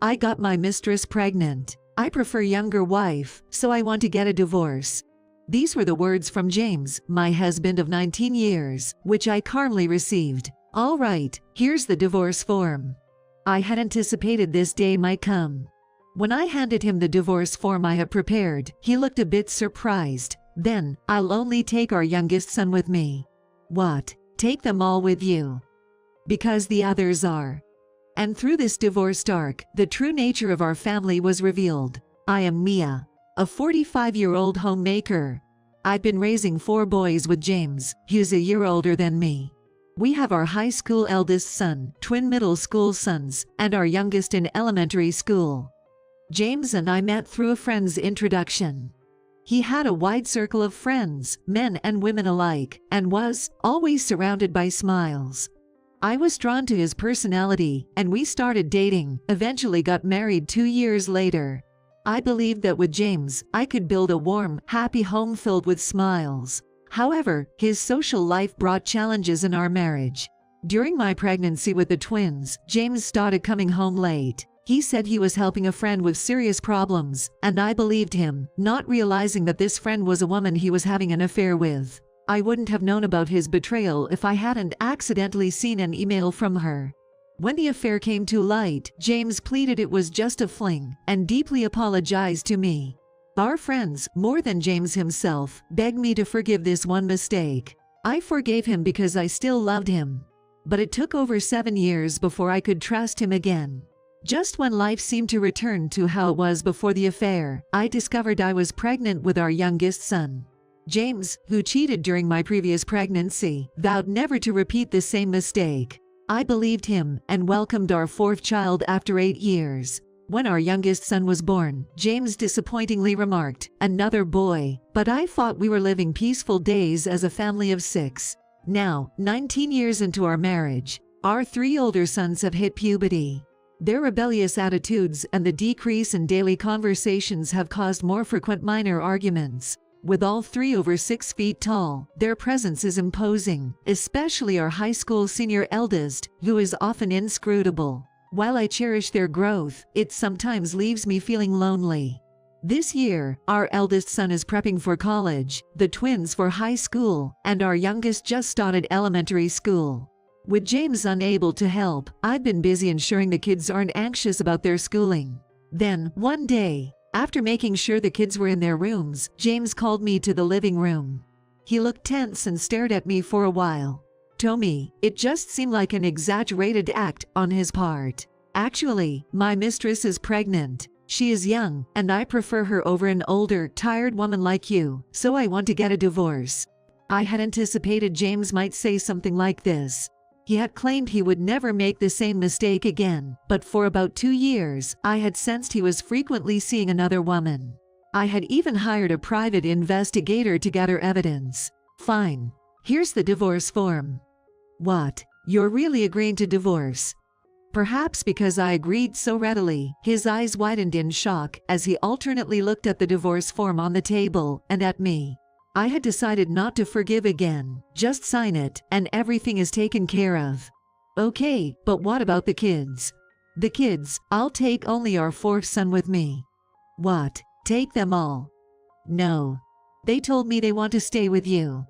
I got my mistress pregnant. I prefer younger wife, so I want to get a divorce. These were the words from James, my husband of 19 years, which I calmly received. All right, here's the divorce form. I had anticipated this day might come. When I handed him the divorce form I had prepared, he looked a bit surprised. Then, I'll only take our youngest son with me. What? Take them all with you? Because the others are. And through this divorced arc, the true nature of our family was revealed. I am Mia, a 45-year-old homemaker. I've been raising 4 boys with James, he's a year older than me. We have our high school eldest son, twin middle school sons, and our youngest in elementary school. James and I met through a friend's introduction. He had a wide circle of friends, men and women alike, and was always surrounded by smiles. I was drawn to his personality, and we started dating, eventually got married 2 years later. I believed that with James, I could build a warm, happy home filled with smiles. However, his social life brought challenges in our marriage. During my pregnancy with the twins, James started coming home late. He said he was helping a friend with serious problems, and I believed him, not realizing that this friend was a woman he was having an affair with. I wouldn't have known about his betrayal if I hadn't accidentally seen an email from her. When the affair came to light, James pleaded it was just a fling, and deeply apologized to me. Our friends, more than James himself, begged me to forgive this one mistake. I forgave him because I still loved him. But it took over 7 years before I could trust him again. Just when life seemed to return to how it was before the affair, I discovered I was pregnant with our youngest son. James, who cheated during my previous pregnancy, vowed never to repeat the same mistake. I believed him and welcomed our 4th child after 8 years. When our youngest son was born, James disappointingly remarked, "Another boy," but I thought we were living peaceful days as a family of 6. Now, 19 years into our marriage, our 3 older sons have hit puberty. Their rebellious attitudes and the decrease in daily conversations have caused more frequent minor arguments. With all 3 over 6 feet tall, their presence is imposing, especially our high school senior eldest, who is often inscrutable. While I cherish their growth, it sometimes leaves me feeling lonely. This year, our eldest son is prepping for college, the twins for high school, and our youngest just started elementary school. With James unable to help, I've been busy ensuring the kids aren't anxious about their schooling. Then, one day, after making sure the kids were in their rooms, James called me to the living room. He looked tense and stared at me for a while. To me, it just seemed like an exaggerated act on his part. Actually, my mistress is pregnant. She is young, and I prefer her over an older, tired woman like you, so I want to get a divorce. I had anticipated James might say something like this. He had claimed he would never make the same mistake again, but for about 2 years, I had sensed he was frequently seeing another woman. I had even hired a private investigator to gather evidence. Fine. Here's the divorce form. What? You're really agreeing to divorce? Perhaps because I agreed so readily, his eyes widened in shock as he alternately looked at the divorce form on the table and at me. I had decided not to forgive again, just sign it, and everything is taken care of. Okay, but what about the kids? The kids, I'll take only our 4th son with me. What? Take them all? No. They told me they want to stay with you.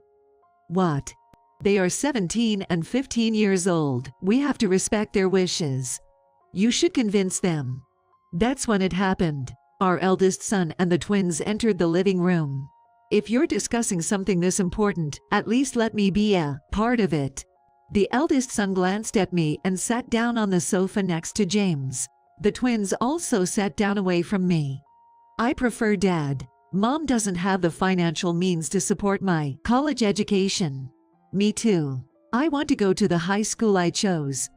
What? They are 17 and 15 years old. We have to respect their wishes. You should convince them. That's when it happened. Our eldest son and the twins entered the living room. If you're discussing something this important, at least let me be a part of it. The eldest son glanced at me and sat down on the sofa next to James. The twins also sat down away from me. I prefer Dad. Mom doesn't have the financial means to support my college education. Me too. I want to go to the high school I chose.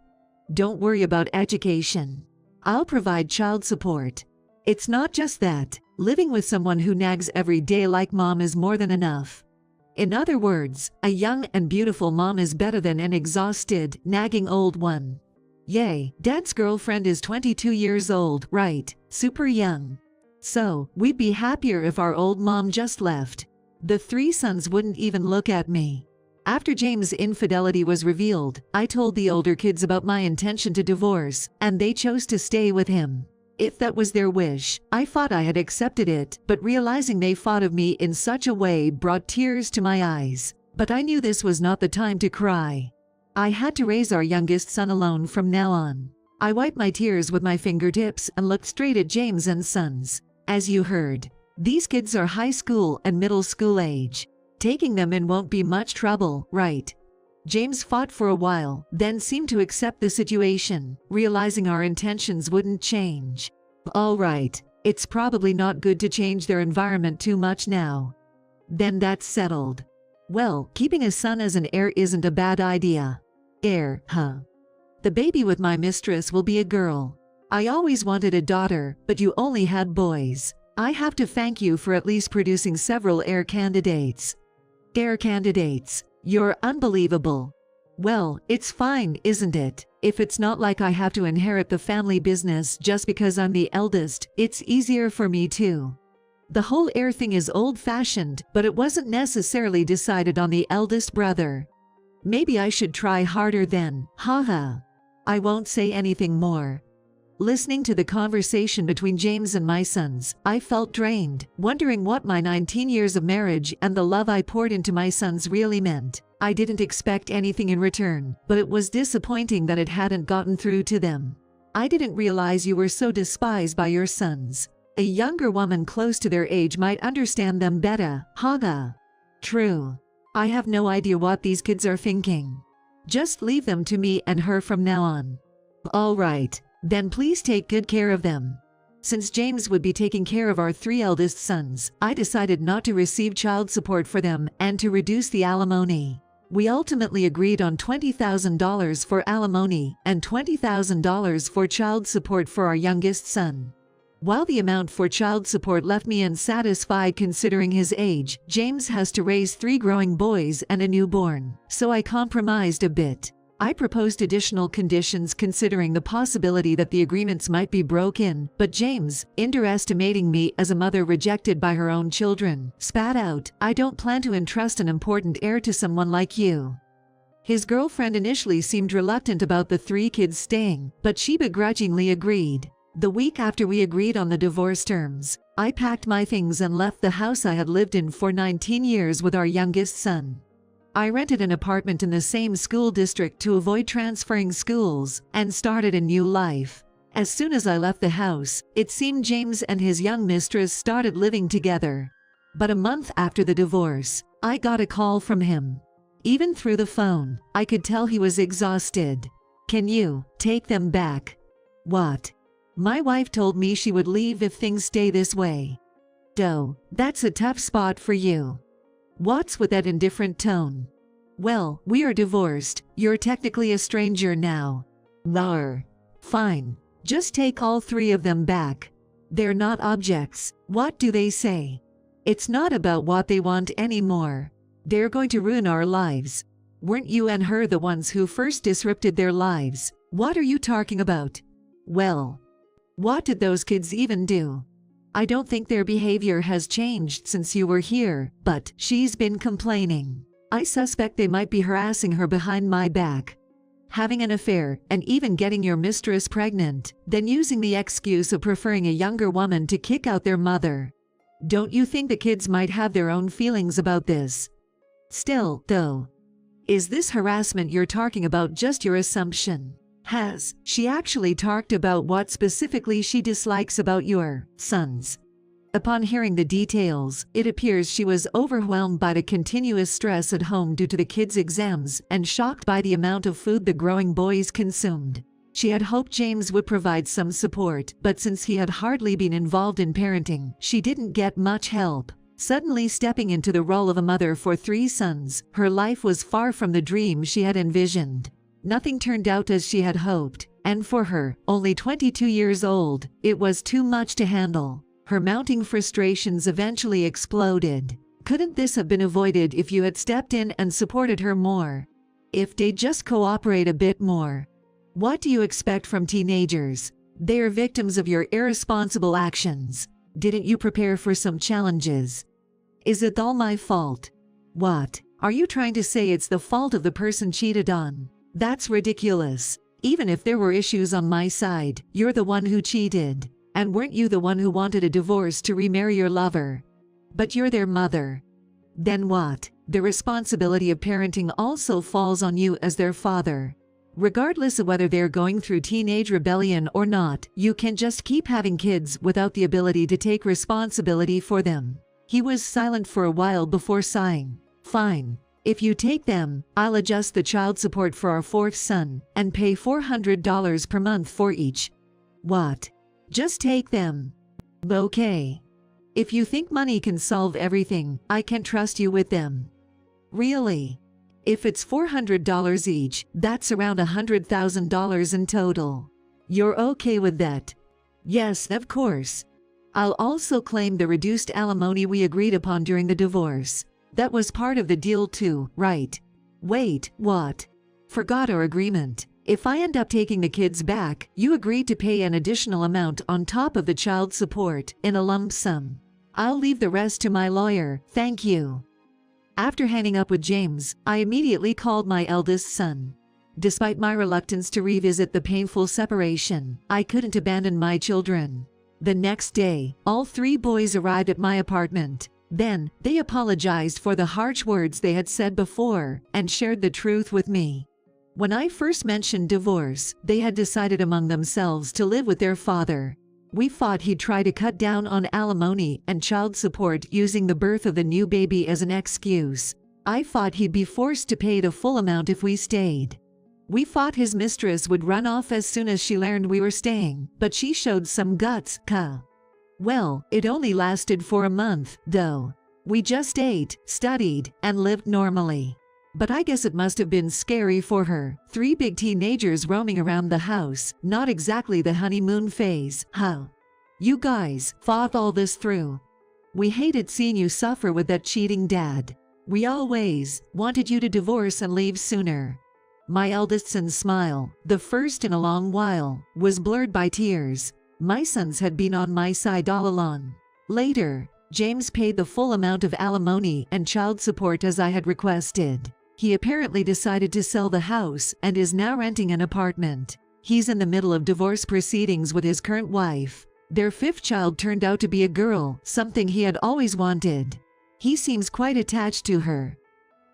Don't worry about education. I'll provide child support. It's not just that. Living with someone who nags every day like Mom is more than enough. In other words, a young and beautiful mom is better than an exhausted, nagging old one. Yay, Dad's girlfriend is 22 years old, right? Super young. So, we'd be happier if our old mom just left. The 3 sons wouldn't even look at me. After James' infidelity was revealed, I told the older kids about my intention to divorce, and they chose to stay with him. If that was their wish, I thought I had accepted it, but realizing they thought of me in such a way brought tears to my eyes. But I knew this was not the time to cry. I had to raise our youngest son alone from now on. I wiped my tears with my fingertips and looked straight at James and Sons. As you heard, these kids are high school and middle school age. Taking them in won't be much trouble, right? James fought for a while, then seemed to accept the situation, realizing our intentions wouldn't change. All right, it's probably not good to change their environment too much now. Then that's settled. Well, keeping a son as an heir isn't a bad idea. Heir, huh? The baby with my mistress will be a girl. I always wanted a daughter, but you only had boys. I have to thank you for at least producing several heir candidates. Heir candidates. You're unbelievable. Well, it's fine, isn't it? If it's not like I have to inherit the family business just because I'm the eldest, it's easier for me too. The whole heir thing is old-fashioned, but it wasn't necessarily decided on the eldest brother. Maybe I should try harder then, haha. I won't say anything more. Listening to the conversation between James and my sons, I felt drained, wondering what my 19 years of marriage and the love I poured into my sons really meant. I didn't expect anything in return, but it was disappointing that it hadn't gotten through to them. I didn't realize you were so despised by your sons. A younger woman close to their age might understand them better, haha. True. I have no idea what these kids are thinking. Just leave them to me and her from now on. All right. Then please take good care of them. Since James would be taking care of our 3 eldest sons, I decided not to receive child support for them and to reduce the alimony. We ultimately agreed on $20,000 for alimony and $20,000 for child support for our youngest son. While the amount for child support left me unsatisfied considering his age, James has to raise 3 growing boys and a newborn, so I compromised a bit. I proposed additional conditions considering the possibility that the agreements might be broken, but James, underestimating me as a mother rejected by her own children, spat out, "I don't plan to entrust an important heir to someone like you." His girlfriend initially seemed reluctant about the 3 kids staying, but she begrudgingly agreed. The week after we agreed on the divorce terms, I packed my things and left the house I had lived in for 19 years with our youngest son. I rented an apartment in the same school district to avoid transferring schools and started a new life. As soon as I left the house, it seemed James and his young mistress started living together. But a month after the divorce, I got a call from him. Even through the phone, I could tell he was exhausted. "Can you take them back?" "What?" "My wife told me she would leave if things stay this way." "Doe, that's a tough spot for you." "What's with that indifferent tone?" "Well, we are divorced. You're technically a stranger now." "Nar." "Fine. Just take all 3 of them back. They're not objects. What do they say?" "It's not about what they want anymore. They're going to ruin our lives." "Weren't you and her the ones who first disrupted their lives?" "What are you talking about?" "Well, what did those kids even do?" "I don't think their behavior has changed since you were here, but she's been complaining. I suspect they might be harassing her behind my back. Having an affair, and even getting your mistress pregnant, then using the excuse of preferring a younger woman to kick out their mother. Don't you think the kids might have their own feelings about this? Still, though, is this harassment you're talking about just your assumption? Has she actually talked about what specifically she dislikes about your sons?" Upon hearing the details, it appears she was overwhelmed by the continuous stress at home due to the kids' exams and shocked by the amount of food the growing boys consumed. She had hoped James would provide some support, but since he had hardly been involved in parenting, she didn't get much help. Suddenly stepping into the role of a mother for 3 sons, her life was far from the dream she had envisioned. Nothing turned out as she had hoped, and for her, only 22 years old, it was too much to handle. Her mounting frustrations eventually exploded. Couldn't this have been avoided if you had stepped in and supported her more? If they'd just cooperate a bit more? What do you expect from teenagers? They are victims of your irresponsible actions. Didn't you prepare for some challenges? Is it all my fault? What? Are you trying to say it's the fault of the person cheated on? That's ridiculous. Even if there were issues on my side, you're the one who cheated. And weren't you the one who wanted a divorce to remarry your lover? But you're their mother. Then what? The responsibility of parenting also falls on you as their father. Regardless of whether they're going through teenage rebellion or not, you can just keep having kids without the ability to take responsibility for them. He was silent for a while before sighing. Fine. If you take them, I'll adjust the child support for our fourth son and pay $400 per month for each. What? Just take them. Okay. If you think money can solve everything, I can trust you with them. Really? If it's $400 each, that's around $100,000 in total. You're okay with that? Yes, of course. I'll also claim the reduced alimony we agreed upon during the divorce. That was part of the deal too, right? Wait, what? Forgot our agreement. If I end up taking the kids back, you agreed to pay an additional amount on top of the child support in a lump sum. I'll leave the rest to my lawyer, thank you. After hanging up with James, I immediately called my eldest son. Despite my reluctance to revisit the painful separation, I couldn't abandon my children. The next day, all three boys arrived at my apartment. Then, they apologized for the harsh words they had said before and shared the truth with me. When I first mentioned divorce, they had decided among themselves to live with their father. We thought he'd try to cut down on alimony and child support using the birth of the new baby as an excuse. I thought he'd be forced to pay the full amount if we stayed. We thought his mistress would run off as soon as she learned we were staying, but she showed some guts, Well, it only lasted for a month, though. We just ate, studied, and lived normally. But I guess it must have been scary for her. 3 big teenagers roaming around the house, not exactly the honeymoon phase, You guys thought all this through. We hated seeing you suffer with that cheating dad. We always wanted you to divorce and leave sooner. My eldest son's smile, the first in a long while, was blurred by tears. My sons had been on my side all along. Later, James paid the full amount of alimony and child support as I had requested. He apparently decided to sell the house and is now renting an apartment. He's in the middle of divorce proceedings with his current wife. Their 5th child turned out to be a girl, something he had always wanted. He seems quite attached to her.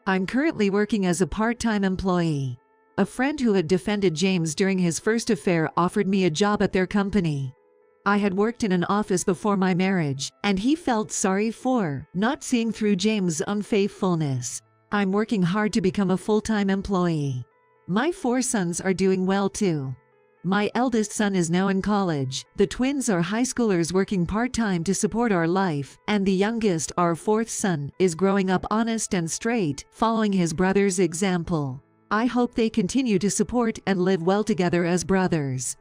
I'm currently working as a part-time employee. A friend who had defended James during his first affair offered me a job at their company. I had worked in an office before my marriage, and he felt sorry for not seeing through James' unfaithfulness. I'm working hard to become a full-time employee. My 4 sons are doing well too. My eldest son is now in college, the twins are high schoolers working part-time to support our life, and the youngest, our 4th son, is growing up honest and straight, following his brother's example. I hope they continue to support and live well together as brothers.